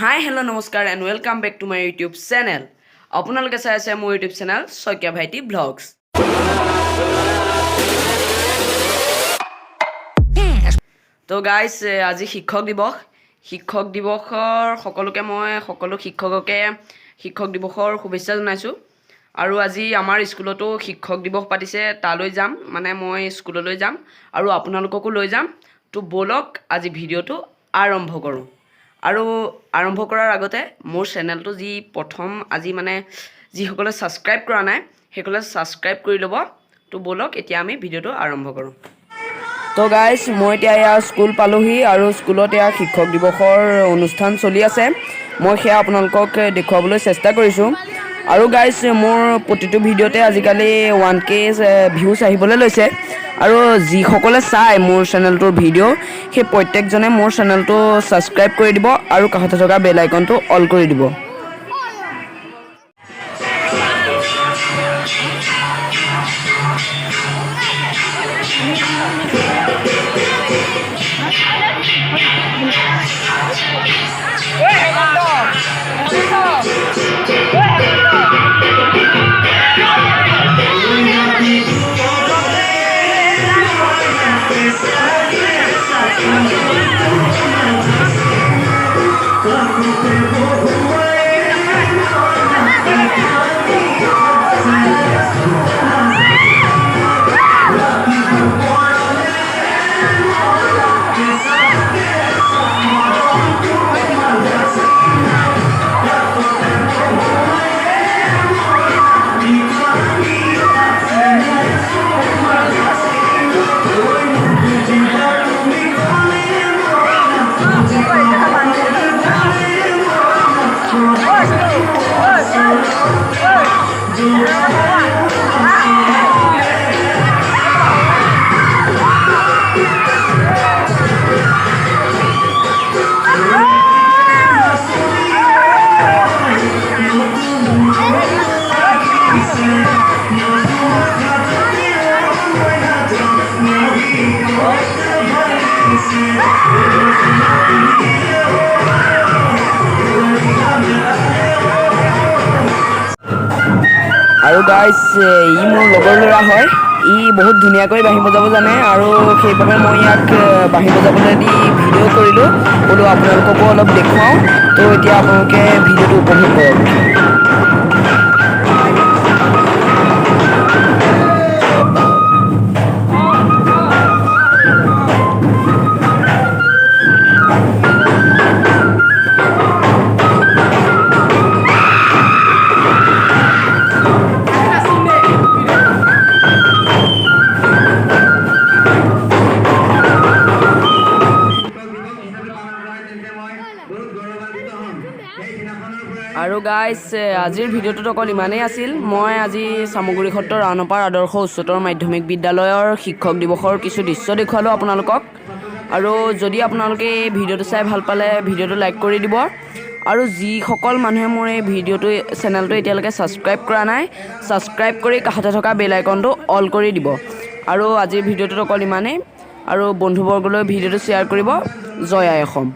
হাই hello' নমস্কাৰ and welcome back to my YouTube channel. আপোনালোকে চাই আছে মোৰ ইউটিউব চেনেল শইকীয়া ভাইটি ব্লগছ। তো গাইজ আজি শিক্ষক দিৱসৰ সকলোকে মই সকলো শিক্ষককে শিক্ষক দিৱসৰ শুভেচ্ছা জনাইছোঁ। আৰু আজি আমাৰ স্কুলতো শিক্ষক দিৱস পাতিছে, তালৈ যাম, মানে মই স্কুললৈ যাম আৰু আপোনালোককো লৈ যাম। তো ব'লক আজি ভিডিঅ'টো আৰম্ভ কৰোঁ। আৰু আৰম্ভ কৰাৰ আগতে মোৰ চেনেলটো প্ৰথম আজি মানে যিসকলে ছাবস্ক্ৰাইব কৰা নাই সেইসকলে ছাবস্ক্ৰাইব কৰি ল'ব। তো ব'লক এতিয়া আমি ভিডিঅ'টো আৰম্ভ কৰোঁ। তো গাইজ মই এতিয়া এয়া স্কুল পালোহি আৰু স্কুলত এয়া শিক্ষক দিৱসৰ অনুষ্ঠান চলি আছে। মই সেয়া আপোনালোকক দেখুৱাবলৈ চেষ্টা কৰিছোঁ। আৰু গাইজ মোৰ প্ৰতিটো ভিডিঅ'তে আজিকালি 1K ভিউজ আহিবলৈ লৈছে। আৰু যিসকলে চাই মোৰ চেনেলটোৰ ভিডিঅ' সেই প্ৰত্যেকজনে মোৰ চেনেলটো ছাবস্ক্ৰাইব কৰি দিব আৰু কাষতে থকা বেল আইকনটো অল কৰি দিব। আৰু গাইজ ই মোৰ লগৰ ল'ৰা হয়, ই বহুত ধুনীয়াকৈ বাঁহী বজাব জানে আৰু সেইবাবে মই ইয়াক বাঁহী বজাবলৈ দি ভিডিঅ' কৰিলোঁ, বোলো আপোনালোককো অলপ দেখুৱাওঁ। তো এতিয়া আপোনালোকে ভিডিঅ'টো উপভোগ কৰক। আৰু গাইজ আজিৰ ভিডিঅ'টোত অকল ইমানেই আছিল। মই আজি চামগুৰি সত্ৰ ৰাওনাপাৰ আদৰ্শ উচ্চতৰ মাধ্যমিক বিদ্যালয়ৰ শিক্ষক দিৱসৰ কিছু দৃশ্য দেখুৱালোঁ আপোনালোকক। আৰু যদি আপোনালোকে এই ভিডিঅ'টো চাই ভাল পালে ভিডিঅ'টো লাইক কৰি দিব। আৰু যিসকল মানুহে মোৰ এই চেনেলটো এতিয়ালৈকে ছাবস্ক্ৰাইব কৰা নাই, ছাবস্ক্ৰাইব কৰি কাষতে থকা বেল আইকনটো অল কৰি দিব। আৰু আজিৰ ভিডিঅ'টোত অকল ইমানেই। আৰু বন্ধুবৰ্গলৈ ভিডিঅ'টো শ্বেয়াৰ কৰিব। জয় আই অসম।